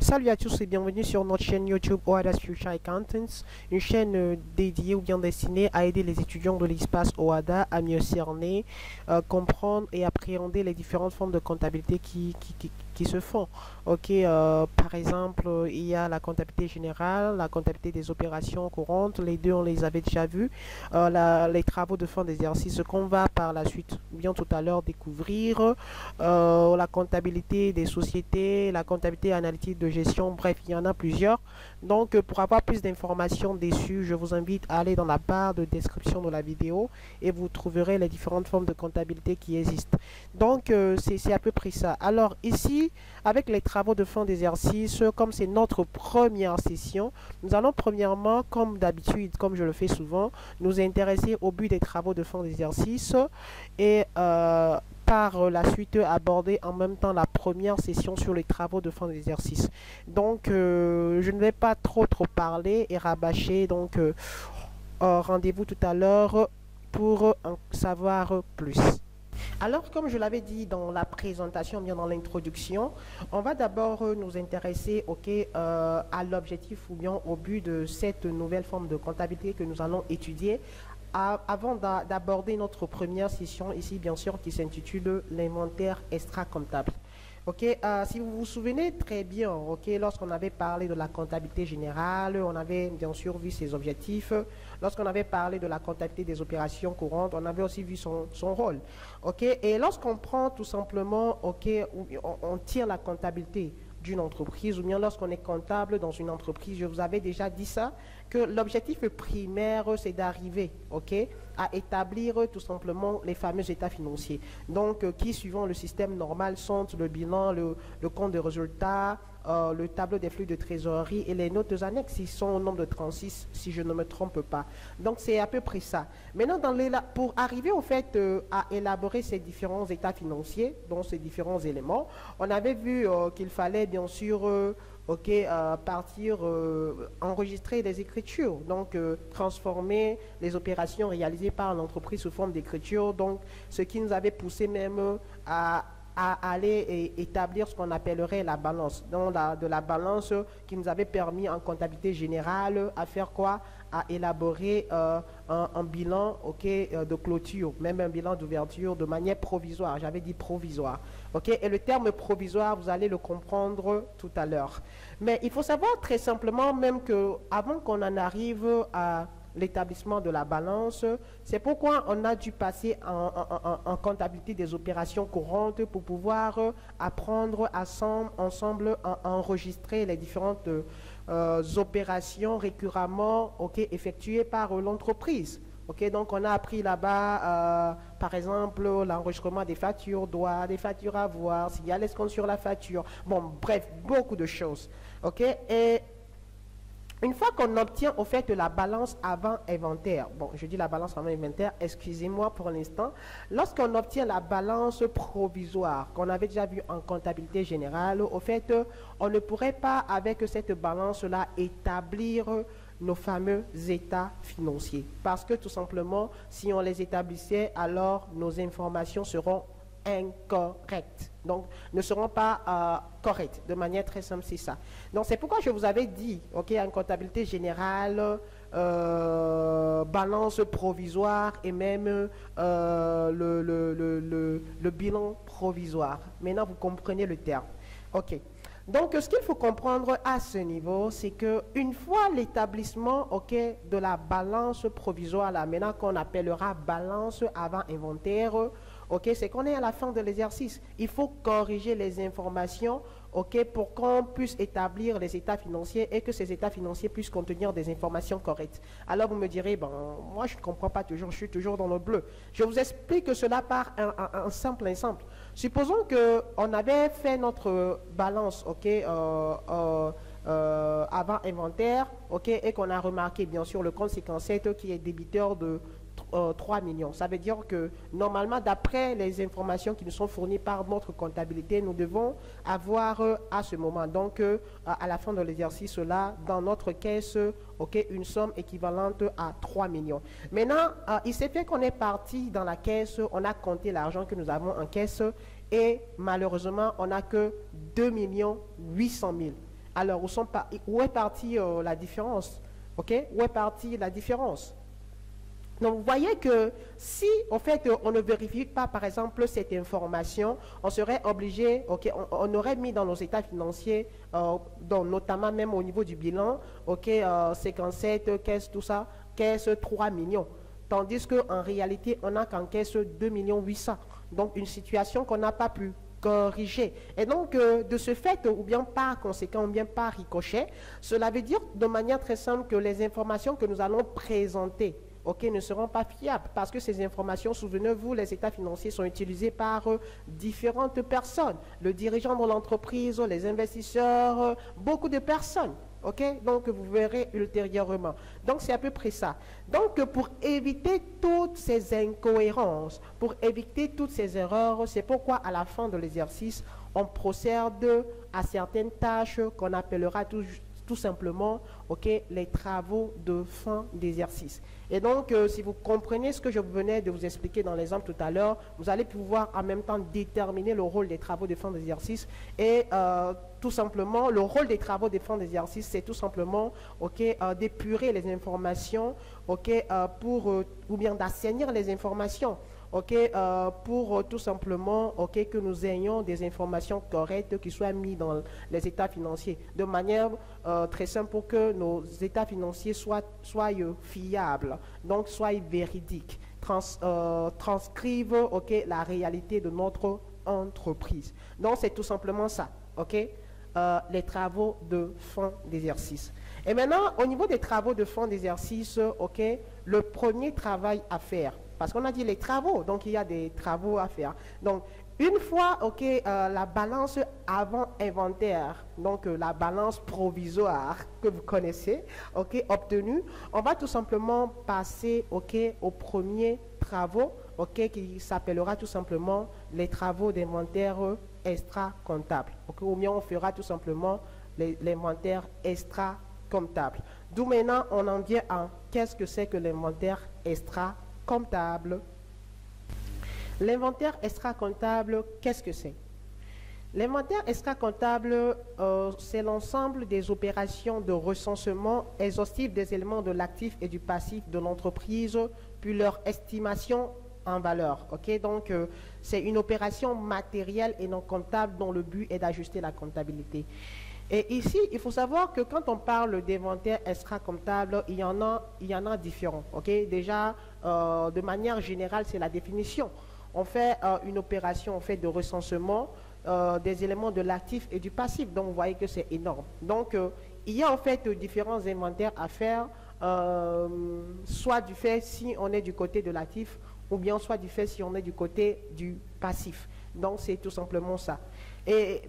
Salut à tous et bienvenue sur notre chaîne YouTube OADA's Future Accountants, une chaîne dédiée ou bien destinée à aider les étudiants de l'espace OADA à mieux cerner, comprendre et appréhender les différentes formes de comptabilité qui se font. Ok, par exemple, il y a la comptabilité générale, la comptabilité des opérations courantes, les deux on les avait déjà vus, les travaux de fin d'exercice qu'on va par la suite, bien tout à l'heure découvrir, la comptabilité des sociétés, la comptabilité analytique de gestion, bref, il y en a plusieurs. Donc, pour avoir plus d'informations dessus, je vous invite à aller dans la barre de description de la vidéo et vous trouverez les différentes formes de comptabilité qui existent. Donc, c'est à peu près ça. Alors, ici, avec les travaux de fin d'exercice, comme c'est notre première session, nous allons premièrement, comme d'habitude, comme je le fais souvent, nous intéresser au but des travaux de fin d'exercice et par la suite aborder en même temps la première session sur les travaux de fin d'exercice. Donc, je ne vais pas trop parler et rabâcher. Donc, rendez-vous tout à l'heure pour en savoir plus. Alors, comme je l'avais dit dans la présentation, bien dans l'introduction, on va d'abord nous intéresser à l'objectif ou bien au but de cette nouvelle forme de comptabilité que nous allons étudier avant d'aborder notre première session ici, bien sûr, qui s'intitule l'inventaire extra-comptable. Si vous vous souvenez très bien, lorsqu'on avait parlé de la comptabilité générale, on avait bien sûr vu ses objectifs. Lorsqu'on avait parlé de la comptabilité des opérations courantes, on avait aussi vu son rôle. Et lorsqu'on prend tout simplement, on tire la comptabilité d'une entreprise ou bien lorsqu'on est comptable dans une entreprise, je vous avais déjà dit ça, que l'objectif primaire, c'est d'arriver à établir tout simplement les fameux états financiers. Donc, qui, suivant le système normal, sont le bilan, le compte de résultats, le tableau des flux de trésorerie et les notes annexes, ils sont au nombre de 36, si je ne me trompe pas. Donc, c'est à peu près ça. Maintenant, pour arriver au fait à élaborer ces différents états financiers, donc ces différents éléments, on avait vu qu'il fallait bien sûr enregistrer les écritures, donc transformer les opérations réalisées par l'entreprise sous forme d'écriture, donc ce qui nous avait poussé même à aller et établir ce qu'on appellerait la balance, donc de la balance qui nous avait permis en comptabilité générale à faire quoi? À élaborer un bilan de clôture, même un bilan d'ouverture de manière provisoire, j'avais dit provisoire. Et le terme provisoire, vous allez le comprendre tout à l'heure. Mais il faut savoir très simplement même qu'avant qu'on en arrive à l'établissement de la balance, c'est pourquoi on a dû passer en comptabilité des opérations courantes pour pouvoir apprendre ensemble à enregistrer les différentes opérations récurrentement effectuées par l'entreprise. Donc on a appris là-bas, par exemple, l'enregistrement des factures, des factures à voir, s'il y a l'escompte sur la facture. Bon, bref, beaucoup de choses. Et une fois qu'on obtient au fait la balance avant inventaire, bon, je dis la balance avant inventaire, excusez-moi pour l'instant, lorsqu'on obtient la balance provisoire, qu'on avait déjà vu en comptabilité générale, au fait, on ne pourrait pas, avec cette balance-là, établir nos fameux états financiers. Parce que tout simplement, si on les établissait, alors nos informations seront incorrectes. Donc, ne seront pas correctes. De manière très simple, c'est ça. Donc, c'est pourquoi je vous avais dit, en comptabilité générale, balance provisoire et même le bilan provisoire. Maintenant, vous comprenez le terme. Donc, ce qu'il faut comprendre à ce niveau, c'est qu'une fois l'établissement de la balance provisoire, là, maintenant qu'on appellera balance avant inventaire, c'est qu'on est à la fin de l'exercice. Il faut corriger les informations pour qu'on puisse établir les états financiers et que ces états financiers puissent contenir des informations correctes. Alors, vous me direz, bon, moi, je ne comprends pas toujours, je suis toujours dans le bleu. Je vous explique cela par un simple exemple. Supposons qu'on avait fait notre balance avant inventaire et qu'on a remarqué bien sûr le compte séquentiel qui est débiteur de 3 millions. Ça veut dire que normalement, d'après les informations qui nous sont fournies par notre comptabilité, nous devons avoir à ce moment, donc à la fin de l'exercice là, dans notre caisse, une somme équivalente à 3 millions. Maintenant, il s'est fait qu'on est parti dans la caisse, on a compté l'argent que nous avons en caisse et malheureusement, on n'a que 2 800 000. Alors, où est partie la différence? OK? Où est partie la différence? Donc, vous voyez que si, en fait, on ne vérifie pas, par exemple, cette information, on serait obligé, OK, on aurait mis dans nos états financiers, notamment même au niveau du bilan, OK, 57, caisse, tout ça, caisse 3 millions. Tandis qu'en réalité, on n'a qu'en caisse 2 millions 800. Donc, une situation qu'on n'a pas pu corriger. Et donc, de ce fait, ou bien par conséquent, ou bien par ricochet, cela veut dire de manière très simple que les informations que nous allons présenter, OK, ne seront pas fiables parce que ces informations, souvenez-vous, les états financiers sont utilisés par différentes personnes, le dirigeant de l'entreprise, les investisseurs, beaucoup de personnes. OK, donc vous verrez ultérieurement. Donc c'est à peu près ça. Donc pour éviter toutes ces incohérences, pour éviter toutes ces erreurs, c'est pourquoi à la fin de l'exercice, on procède à certaines tâches qu'on appellera tout simplement, OK, les travaux de fin d'exercice. Et donc, si vous comprenez ce que je venais de vous expliquer dans l'exemple tout à l'heure, vous allez pouvoir en même temps déterminer le rôle des travaux de fin d'exercice. Et tout simplement, le rôle des travaux de fin d'exercice, c'est tout simplement, OK, d'épurer les informations, OK, ou bien d'assainir les informations. OK, pour tout simplement, OK, que nous ayons des informations correctes qui soient mises dans les états financiers de manière très simple pour que nos états financiers soient fiables, donc soient véridiques, transcrivent, OK, la réalité de notre entreprise. Donc c'est tout simplement ça, OK, les travaux de fin d'exercice. Et maintenant, au niveau des travaux de fin d'exercice, OK, le premier travail à faire, parce qu'on a dit les travaux, donc il y a des travaux à faire. Donc, une fois, OK, la balance avant inventaire, donc la balance provisoire que vous connaissez, OK, obtenue, on va tout simplement passer, OK, aux premiers travaux, OK, qui s'appellera tout simplement les travaux d'inventaire extra-comptable. OK, ou bien on fera tout simplement l'inventaire extra-comptable. D'où maintenant, on en vient à qu'est-ce que c'est que l'inventaire extra-comptable. L'inventaire extra-comptable, qu'est-ce que c'est? L'inventaire extra-comptable, c'est l'ensemble des opérations de recensement exhaustif des éléments de l'actif et du passif de l'entreprise, puis leur estimation en valeur. OK? Donc, c'est une opération matérielle et non comptable dont le but est d'ajuster la comptabilité. Et ici, il faut savoir que quand on parle d'inventaire extra-comptable, il y en a différents. Okay? Déjà, de manière générale, c'est la définition. On fait une opération en fait, de recensement des éléments de l'actif et du passif. Donc, vous voyez que c'est énorme. Donc, il y a en fait différents inventaires à faire, soit du fait si on est du côté de l'actif, ou bien soit du fait si on est du côté du passif. Donc, c'est tout simplement ça.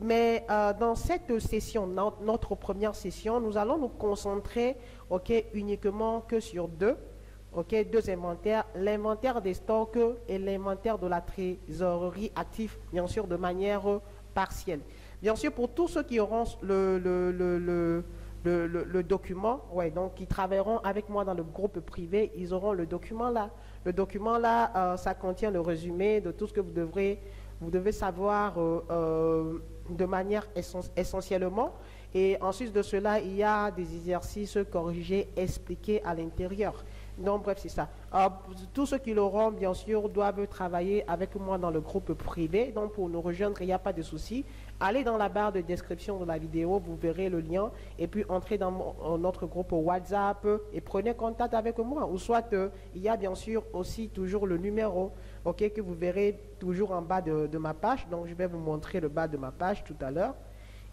Mais dans cette session, notre première session, nous allons nous concentrer uniquement que sur deux inventaires, l'inventaire des stocks et l'inventaire de la trésorerie active, bien sûr de manière partielle. Bien sûr, pour tous ceux qui auront le document, donc qui travailleront avec moi dans le groupe privé, ils auront le document là. Le document là, ça contient le résumé de tout ce que vous devez savoir de manière essentiellement. Et ensuite de cela, il y a des exercices corrigés, expliqués à l'intérieur. Donc, bref, c'est ça. Tous ceux qui l'auront, bien sûr, doivent travailler avec moi dans le groupe privé. Donc, pour nous rejoindre, il n'y a pas de souci. Allez dans la barre de description de la vidéo, vous verrez le lien. Et puis, entrez dans notre groupe WhatsApp et prenez contact avec moi. Ou soit, il y a bien sûr aussi toujours le numéro que vous verrez toujours en bas de ma page. Donc, je vais vous montrer le bas de ma page tout à l'heure.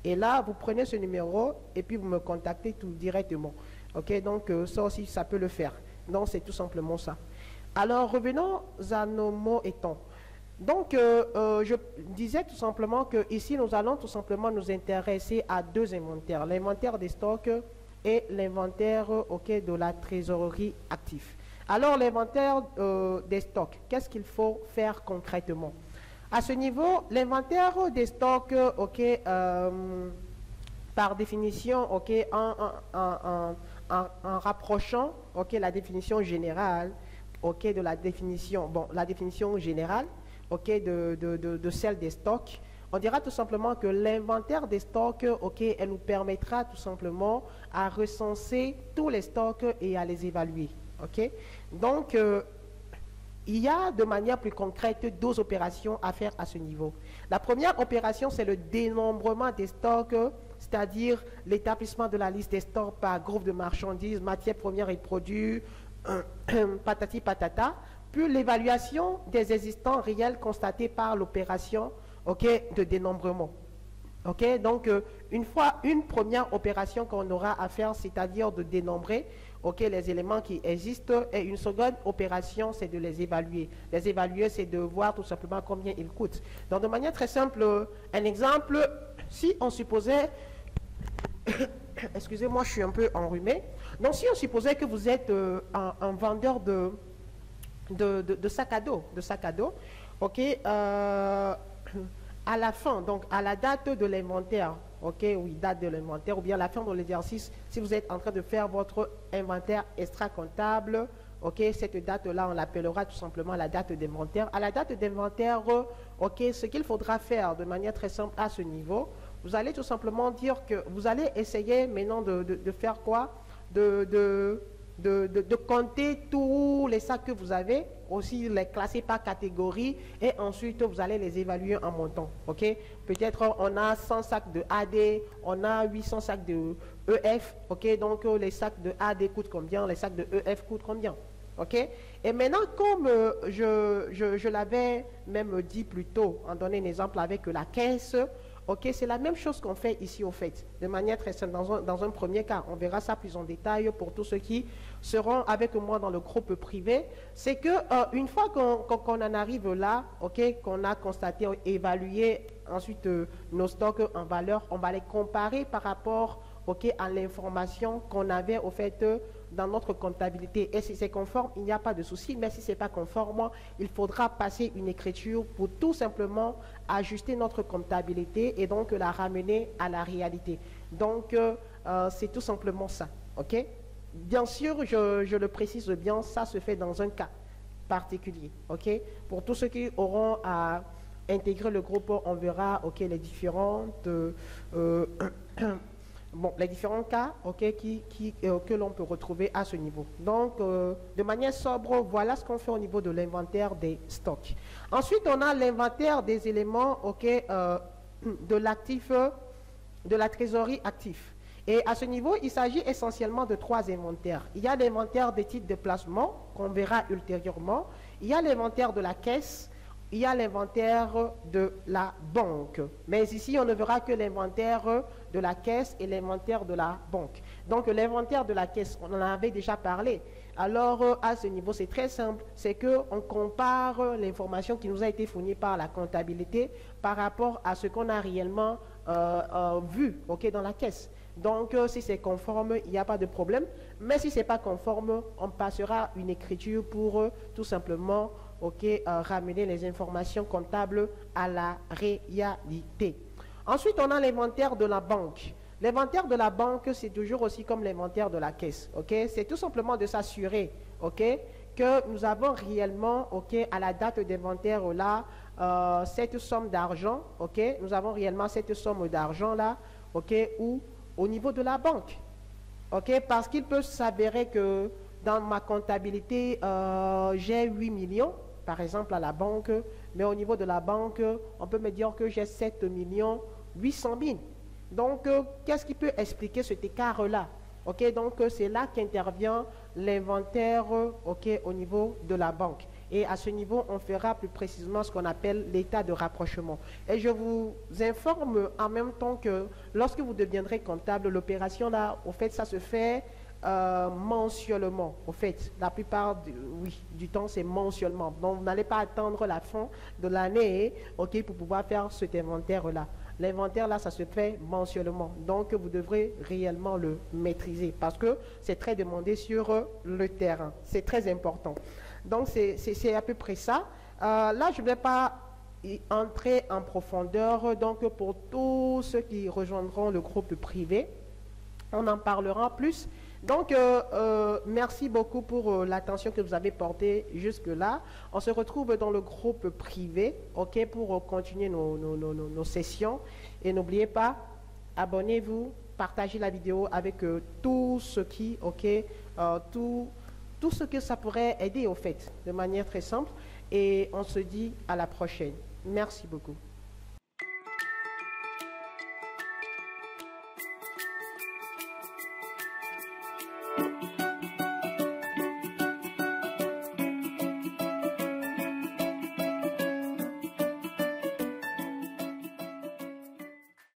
Et là, vous prenez ce numéro et puis vous me contactez tout directement. Donc, ça aussi, ça peut le faire. Donc, c'est tout simplement ça. Alors, revenons à nos mots et temps. Donc, je disais tout simplement que ici, nous allons tout simplement nous intéresser à deux inventaires. L'inventaire des stocks et l'inventaire de la trésorerie active. Alors, l'inventaire des stocks, qu'est-ce qu'il faut faire concrètement? À ce niveau, l'inventaire des stocks, par définition, en rapprochant la définition générale de la définition, la définition générale de celle des stocks, On dira tout simplement que l'inventaire des stocks, ok, elle nous permettra tout simplement à recenser tous les stocks et à les évaluer. Ok? Donc, il y a de manière plus concrète 12 opérations à faire à ce niveau. La première opération, c'est le dénombrement des stocks, c'est-à-dire l'établissement de la liste des stocks par groupe de marchandises, matières premières et produits, patati patata, puis l'évaluation des existants réels constatés par l'opération, ok, de dénombrement. Ok, donc une première opération qu'on aura à faire, c'est-à-dire de dénombrer, ok, les éléments qui existent, et une seconde opération, c'est de les évaluer. Les évaluer, c'est de voir tout simplement combien ils coûtent. Donc de manière très simple, un exemple, si on supposait, excusez-moi, je suis un peu enrhumé. Donc si on supposait que vous êtes un vendeur de sacs à dos, ok, à la fin, donc à la date de l'inventaire, ok, oui, date de l'inventaire, ou bien à la fin de l'exercice, si vous êtes en train de faire votre inventaire extra-comptable, ok, cette date-là, on l'appellera tout simplement la date d'inventaire. À la date d'inventaire, ok, ce qu'il faudra faire de manière très simple à ce niveau, vous allez tout simplement dire que vous allez essayer maintenant de faire quoi? De compter tous les sacs que vous avez, aussi les classer par catégorie, et ensuite vous allez les évaluer en montant. Ok, peut-être on a 100 sacs de AD, on a 800 sacs de EF. Ok, donc les sacs de AD coûtent combien, les sacs de EF coûtent combien. Ok, et maintenant, comme je l'avais même dit plus tôt, en donnant un exemple avec la caisse. Ok, c'est la même chose qu'on fait ici au fait, de manière très simple. Dans un premier cas, on verra ça plus en détail pour tous ceux qui seront avec moi dans le groupe privé. C'est que une fois qu'on en arrive là, ok, qu'on a constaté, évalué ensuite nos stocks en valeur, on va les comparer par rapport, ok, à l'information qu'on avait au fait dans notre comptabilité. Et si c'est conforme, il n'y a pas de souci. Mais si ce n'est pas conforme, il faudra passer une écriture pour tout simplement ajuster notre comptabilité et donc la ramener à la réalité. Donc, c'est tout simplement ça. Ok? Bien sûr, je le précise bien, ça se fait dans un cas particulier. Ok? Pour tous ceux qui auront à intégrer le groupe, on verra, ok, les différentes... bon, les différents cas, ok, que l'on peut retrouver à ce niveau. Donc, de manière sobre, voilà ce qu'on fait au niveau de l'inventaire des stocks. Ensuite, on a l'inventaire des éléments, ok, de l'actif, de la trésorerie actif. Et à ce niveau, il s'agit essentiellement de 3 inventaires. Il y a l'inventaire des titres de placement, qu'on verra ultérieurement. Il y a l'inventaire de la caisse. Il y a l'inventaire de la banque. Mais ici, on ne verra que l'inventaire de la caisse et l'inventaire de la banque. Donc, l'inventaire de la caisse, on en avait déjà parlé. Alors, à ce niveau, c'est très simple. C'est qu'on compare l'information qui nous a été fournie par la comptabilité par rapport à ce qu'on a réellement vu, ok, dans la caisse. Donc, si c'est conforme, il n'y a pas de problème. Mais si ce n'est pas conforme, on passera une écriture pour tout simplement... ok, ramener les informations comptables à la réalité. Ensuite, on a l'inventaire de la banque. L'inventaire de la banque, c'est toujours aussi comme l'inventaire de la caisse. Ok, c'est tout simplement de s'assurer, ok, que nous avons réellement, ok, à la date d'inventaire là, cette somme d'argent, ok, nous avons réellement cette somme d'argent là, ok, ou au niveau de la banque, ok, parce qu'il peut s'avérer que dans ma comptabilité, j'ai 8 millions, par exemple, à la banque, mais au niveau de la banque, on peut me dire que j'ai 7 millions 800 000. Donc, qu'est-ce qui peut expliquer cet écart-là? Ok, donc c'est là qu'intervient l'inventaire, ok, au niveau de la banque. Et à ce niveau, on fera plus précisément ce qu'on appelle l'état de rapprochement. Et je vous informe en même temps que lorsque vous deviendrez comptable, l'opération là, au fait, ça se fait mensuellement. Au fait, la plupart du temps, c'est mensuellement. Donc, vous n'allez pas attendre la fin de l'année, ok, pour pouvoir faire cet inventaire-là. L'inventaire, là, ça se fait mensuellement. Donc, vous devrez réellement le maîtriser parce que c'est très demandé sur le terrain. C'est très important. Donc, c'est à peu près ça. Là, je ne vais pas y entrer en profondeur. Donc, pour tous ceux qui rejoindront le groupe privé, on en parlera plus Donc, merci beaucoup pour l'attention que vous avez portée jusque-là. On se retrouve dans le groupe privé, OK, pour continuer nos sessions. Et n'oubliez pas, abonnez-vous, partagez la vidéo avec tout ce qui, OK, tout ce que ça pourrait aider, au fait, de manière très simple. Et on se dit à la prochaine. Merci beaucoup.